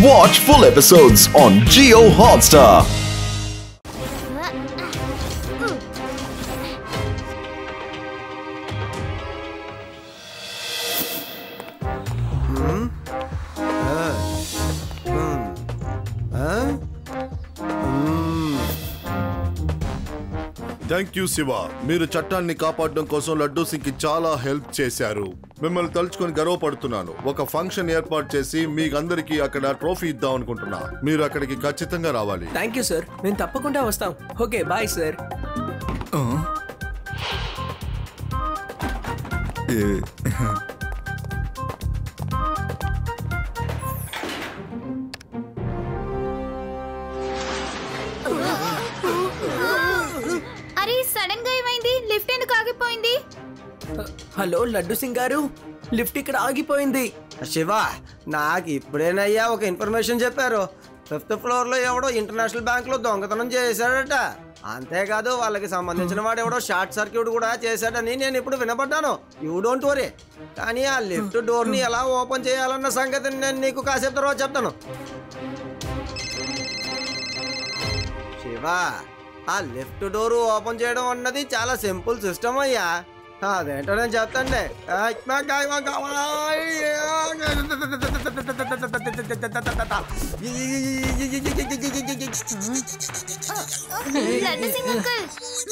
Watch full episodes on Jio Hotstar. Thank you Shiva. మీరు చట్టాన్ని కాపాడడం కోసం లడ్డూ సింగ్ కి చాలా హెల్ప్ చేశారు. మిమ్మల్ని తలుచుకొని గర్వపడుతున్నాను. ఒక ఫంక్షన్ ఏర్పాటు చేసి మీకు అందరికి అక్కడ ట్రోఫీ ఇద్దాం అనుకుంటున్నా. మీరు అక్కడికి ఖచ్చితంగా రావాలి. థ్యాంక్ యూ సార్, మేము తప్పకుండా వస్తాం. Okay bye sir. సడన్ గా ఏమైంది? లిఫ్ట్ ఎందుకు ఆగిపోయింది? హలో లడ్డు సింగ్ గారు, లిఫ్ట్ ఇక్కడ ఆగిపోయింది. శివ, నాకు ఇప్పుడేనయ్యా ఒక ఇన్ఫర్మేషన్ చెప్పారు. 5th ఫ్లోర్ లో ఎవడో ఇంటర్నేషనల్ బ్యాంక్ లో దొంగతనం చేశాడట. అంతేకాదు వాళ్ళకి సంబంధించిన వాడు ఎవడో షార్ట్ సర్క్యూట్ కూడా చేశాడని నేను ఇప్పుడు వినపడ్డాను. You don't worry. కానీ ఆ లిఫ్ట్ డోర్ ని ఎలా ఓపెన్ చేయాలన్న సంగతి నేను నీకు కాసేపు తర్వాత చెప్తాను. శివ, ఆ లిఫ్ట్ డోర్ ఓపెన్ చేయడం అన్నది చాలా సింపుల్ సిస్టమ్ అయ్యా. అదేంటో నేను చెప్తాండి.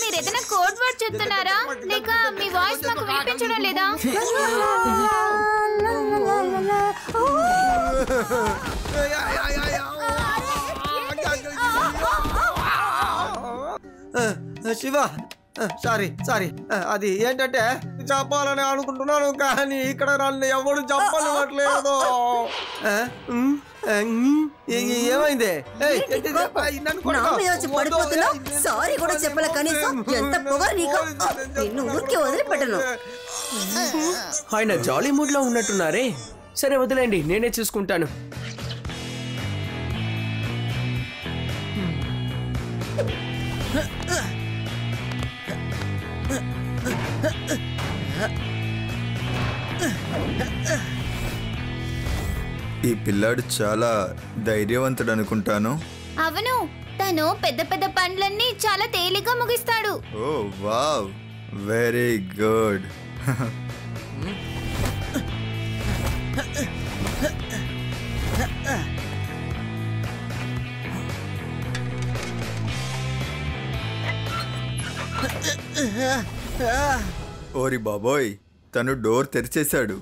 మీరు ఏదైనా కోడ్ వర్డ్ చెప్తున్నారా లేక మీ వాయిస్ నాకు వినిపించడం లేదా? శివ, సారీ అది ఏంటంటే చెప్పాలని అనుకుంటున్నాను కానీ ఇక్కడ నన్ను ఎవడు చెప్పనివ్వట్లేదు. ఏమైంది? సారీ కూడా చెప్పలే కనీసం. ఎంత పొగరు నీకు! నిన్ను ఊరికే వదిలిపెట్టను. ఆయన జాలీ మూడ్ లో ఉన్నట్టున్నారే. సరే వదిలేండి, నేనే చూసుకుంటాను. ఈ పిల్లాడు చాలా ధైర్యవంతుడు అనుకుంటాను. అవును, తను పెద్ద పెద్ద పనులన్నీ చాలా తేలిగ్గా ముగిస్తాడు. ఓ వావ్, వెరీ గుడ్. ఓరి బాబోయ్, తను డోర్ తెరిచేశాడు.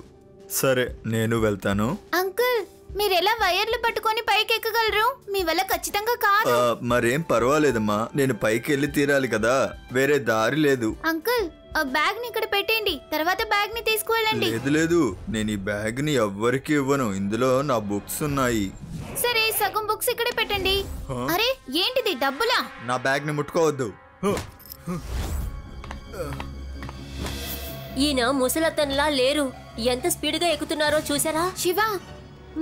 సరే నేను వెళ్తాను. అంకుల్, మీరు ఎలా వైర్లు పట్టుకొని పైకి ఎక్కగలరు? మీ వల్ల ఖచ్చితంగా కాదు. మరేం పర్వాలేదమ్మా, నేను పైకి వెళ్ళి తీరాలి కదా, వేరే దారి లేదు. అంకుల్, ఆ బ్యాగ్ ని ఇక్కడ పెట్టండి, తర్వాత బ్యాగ్ ని తీసుకువెళ్ళండి. లేదు, నేను ఈ బ్యాగ్ ని ఎవ్వరికి ఇవ్వను. ఇందులో నా బుక్స్ ఉన్నాయి. సరే, సగం బుక్స్ ఇక్కడే పెట్టండి. అరే ఏంటిది, డబ్బులా? నా బ్యాగ్ ని ముట్టుకోవద్దు. ఈయన ముసలతన్లా లేరు. ఎంత స్పీడ్ గా ఎక్కుతున్నారో చూసారా? శివ,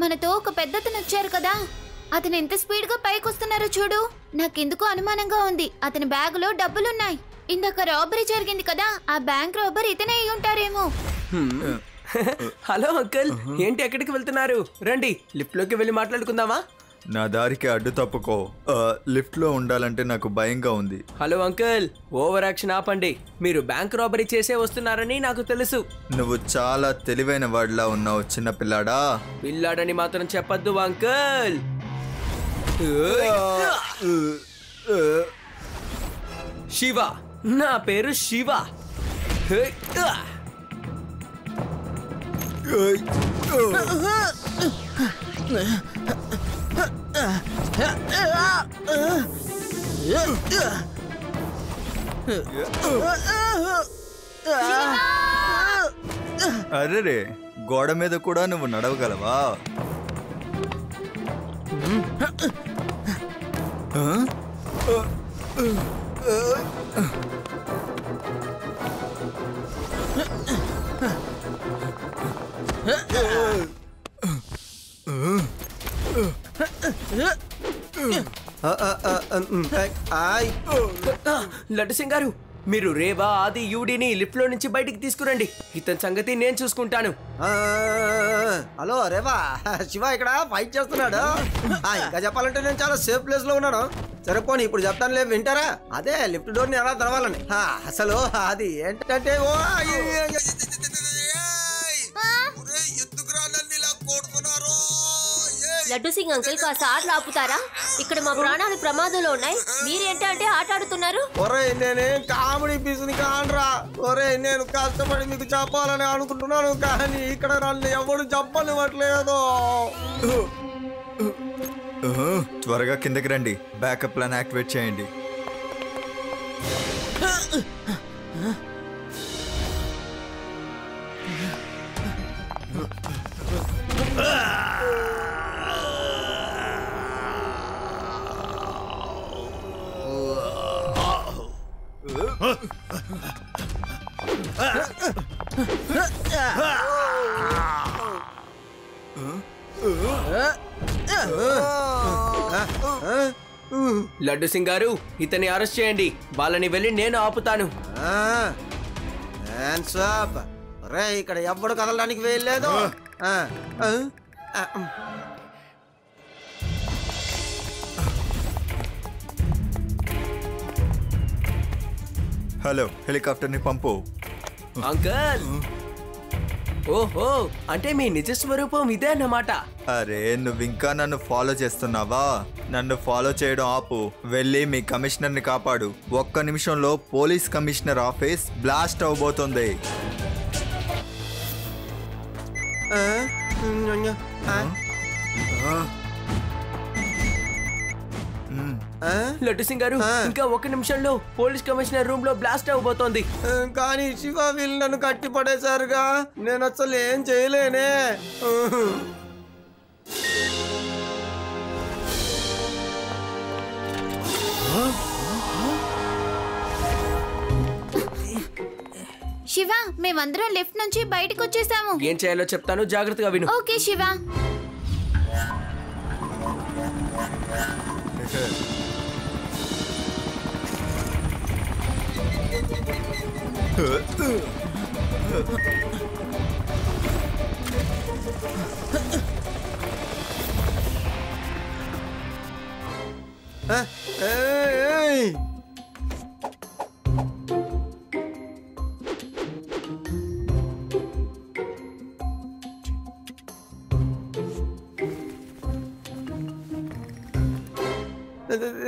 మనతో ఒక పెద్దతను వచ్చారు కదా, అతను ఎంత స్పీడ్ గా పైకి వస్తున్నారో చూడు. నాకెందుకో అనుమానంగా ఉంది. అతని బ్యాగ్ లో డబ్బులున్నాయి. ఇందాక రాబరీ జరిగింది కదా, ఆ బ్యాంక్ రాబర్ ఇతనే అయి ఉంటారేమో. హలో అంకుల్, ఏంటి ఎక్కడికి వెళ్తున్నారు? రండి లిఫ్ట్ లోకి వెళ్ళి మాట్లాడుకుందామా? నా దారికి అడ్డు తప్పుకో. లిఫ్ట్ లో ఉండాలంటే నాకు భయంగా ఉంది. హలో అంకుల్, ఓవర్ యాక్షన్ ఆపండి. మీరు బ్యాంక్ రాబరీ చేసే వస్తున్నారని నాకు తెలుసు. నువ్వు చాలా తెలివైన వాడిలా ఉన్నావు చిన్న పిల్లాడా. పిల్లాడని మాత్రం చెప్పద్దు అంకుల్. శివ, నా పేరు శివ. అరే, గోడ మీద కూడా నువ్వు నడవగలవా? లడ్డు సింగ్ గారు, మీరు రేవా, ఆది, యూడిని లిఫ్ట్ లో నుంచి బయటికి తీసుకురండి. ఇతని సంగతి నేను చూసుకుంటాను. హలో రేవా, శివ ఇక్కడ ఫైట్ చేస్తున్నాడు. ఇంకా చెప్పాలంటే నేను చాలా సేఫ్ ప్లేస్ లో ఉన్నాను. సరే పోనీ ఇప్పుడు చెప్తాను లేదు, వింటారా? అదే లిఫ్ట్ డోర్ ని ఎలా తెరవాలని. అసలు అది ఏంటంటే లడ్డు సింగ్ అంకుల్ కాస్త ఆటలు ఆపుతారా? ఇక్కడ మా ప్రాణాలు ప్రమాదంలో ఉన్నాయి. మీరేంటంటే ఆట ఆడుతున్నారు. ఒరేయ్ నేనేం కామెడీ పీసుని కానరా. ఒరేయ్ నేను కష్టపడి మీకు చెప్పాలని అనుకుంటున్నాను, కానీ ఇక్కడ నన్ను ఎవరు చెప్పనివ్వట్లేదు. త్వరగా కిందకి రండి, బ్యాకప్ ప్లాన్ యాక్టివేట్ చేయండి. లడ్డు సింగ్ గారు, ఇతన్ని అరెస్ట్ చేయండి. వాళ్ళని వెళ్ళి నేను ఆపుతాను. ఇక్కడ ఎవ్వడు కదలడానికి వేయలేదు. హలో, హెలికాప్టర్ని పంపు. అంకల్, ఓహో, అంటే మీ నిజ స్వరూపం ఇదే అన్నమాట. అరే నువ్వు ఇంకా నన్ను ఫాలో చేస్తున్నావా? నన్ను ఫాలో చేయడం ఆపు. వెళ్ళి మీ కమిషనర్ని కాపాడు. ఒక్క నిమిషంలో పోలీస్ కమిషనర్ ఆఫీస్ బ్లాస్ట్ అవబోతుంది. లడ్డు సింగ్ గారు, ఇంకా 1 నిమిషంలో పోలీస్ కమిషనర్ రూమ్ లో బ్లాస్ట్ అవబోతోంది. కానీ శివ వీళ్ళు నన్ను కట్టి పడేశారుగా, నేను అసలు ఏం చేయలేనే. శివ, మేమందరం లిఫ్ట్ నుంచి బయటకు వచ్చేసాము. ఏం చేయాలో చెప్తాను, జాగ్రత్తగా విను. ఓకే శివ.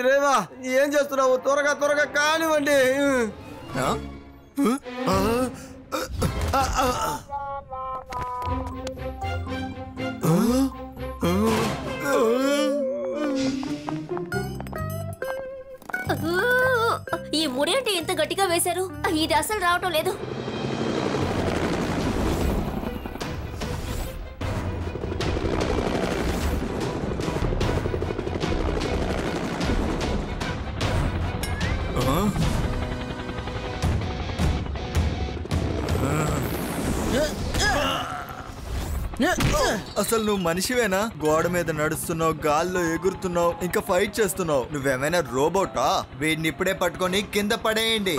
రేవా, ఏం చేస్తున్నావు? త్వరగా త్వరగా కానివ్వండి. ఈ ముడేంటి ఇంత గట్టిగా వేశారు? ఇది అసలు రావటం లేదు. అసలు నువ్వు మనిషివేనా? గోడ మీద నడుస్తున్నావు, గాల్లో ఎగురుతున్నావు, ఇంకా ఫైట్ చేస్తున్నావు. నువ్వేమైనా రోబోటా? వీడిని ఇప్పుడే పట్టుకొని కింద పడేయండి.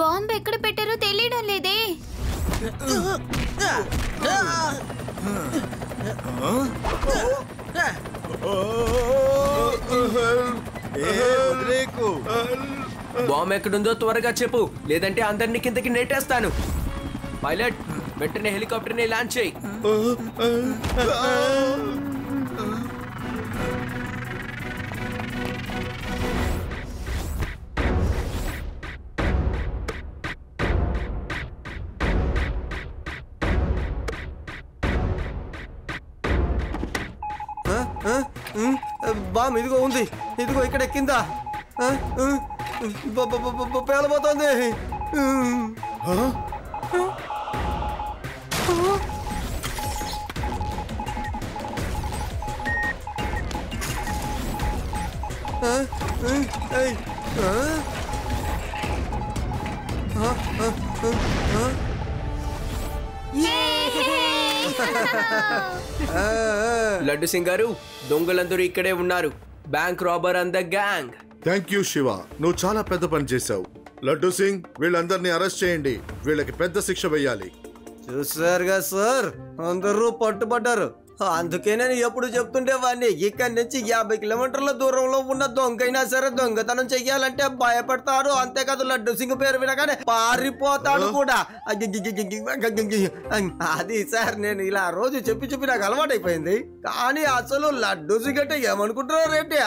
బాంబు ఎక్కడ పెట్టారో తెలియడం లేదే. బాంబు ఎక్కడుందో త్వరగా చెప్పు, లేదంటే అందరినీ కిందకి నెట్టేస్తాను. పైలట్, వెంటనే హెలికాప్టర్ ని లాంచ్ చేయి. బామ్ ఇదిగో ఉంది, ఇదిగో ఇక్కడ కింద పేలబోతోంది. లడ్డు సింగ్ గారు, దొంగలందరూ ఇక్కడే ఉన్నారు. Bank robber and the gang. Thank you Shiva, నువ్వు చాలా పెద్ద పని చేశావు. లడ్డు సింగ్, వీళ్ళందరినీ అరెస్ట్ చేయండి. వీళ్ళకి పెద్ద శిక్ష వేయాలి. చూసారుగా సార్, అందరూ పట్టుబడ్డారు. అందుకే నేను ఎప్పుడు చెప్తుండేవాడిని, ఇక్కడి నుంచి 50 కిలోమీటర్ల దూరంలో ఉన్న దొంగైనా సరే దొంగతనం చెయ్యాలంటే భయపడతాడు. అంతేకాదు లడ్డు సింగ్ పేరు వినగానే పారిపోతాడు కూడా. అది సార్, నేను ఇలా రోజు చెప్పి నాకు అలవాటైపోయింది. కానీ అసలు లడ్డు సింగ్ అంటే ఏమనుకుంటున్నారు ఏంటి?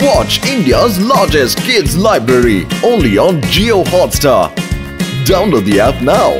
Watch India's largest kids library only on Jio Hotstar. Download the app now.